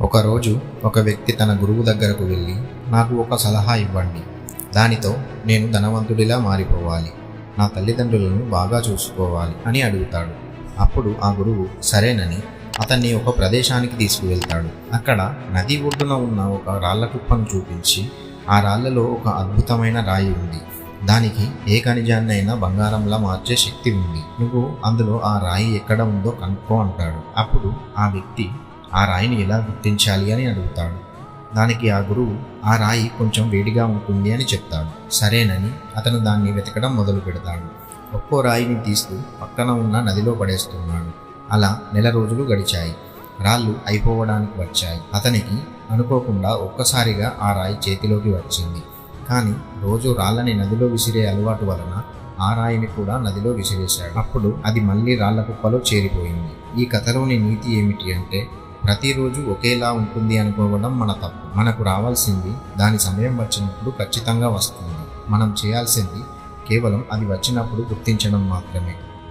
ఒకరోజు ఒక వ్యక్తి తన గురువు దగ్గరకు వెళ్ళి, నాకు ఒక సలహా ఇవ్వండి, దానితో నేను ధనవంతుడిలా మారిపోవాలి, నా తల్లిదండ్రులను బాగా చూసుకోవాలి అని అడుగుతాడు. అప్పుడు ఆ గురువు సరేనని అతన్ని ఒక ప్రదేశానికి తీసుకువెళ్తాడు. అక్కడ నది ఒడ్డున ఉన్న ఒక రాళ్ల కుప్పను చూపించి, ఆ రాళ్లలో ఒక అద్భుతమైన రాయి ఉంది, దానికి ఏ ఖనిజాన్నైనా బంగారంలా మార్చే శక్తి ఉంది, నువ్వు అందులో ఆ రాయి ఎక్కడ ఉందో కనుక్కో అంటాడు. అప్పుడు ఆ వ్యక్తి ఆ రాయిని ఎలా గుర్తించాలి అని అడుగుతాడు. దానికి ఆ గురువు ఆ రాయి కొంచెం వేడిగా ఉంటుంది అని చెప్తాడు. సరేనని అతను దాన్ని వెతకడం మొదలు పెడతాడు. ఒక్కో రాయిని తీస్తూ పక్కన ఉన్న నదిలో పడేస్తున్నాడు. అలా నెల రోజులు గడిచాయి. రాళ్ళు అయిపోవడానికి వచ్చాయి. అతనికి అనుకోకుండా ఒక్కసారిగా ఆ రాయి చేతిలోకి వచ్చింది. కానీ రోజు రాళ్ళని నదిలో విసిరే అలవాటు వలన ఆ రాయిని కూడా నదిలో విసిరేశాడు. అప్పుడు అది మళ్ళీ రాళ్ల కుప్పలో చేరిపోయింది. ఈ కథలోని నీతి ఏమిటి అంటే, ప్రతిరోజు ఒకేలా ఉంటుంది అనుకోవడం మన తప్పు. మనకు రావాల్సింది దాని సమయం వచ్చినప్పుడు ఖచ్చితంగా వస్తుంది. మనం చేయాల్సింది కేవలం అది వచ్చినప్పుడు గుర్తించడం మాత్రమే.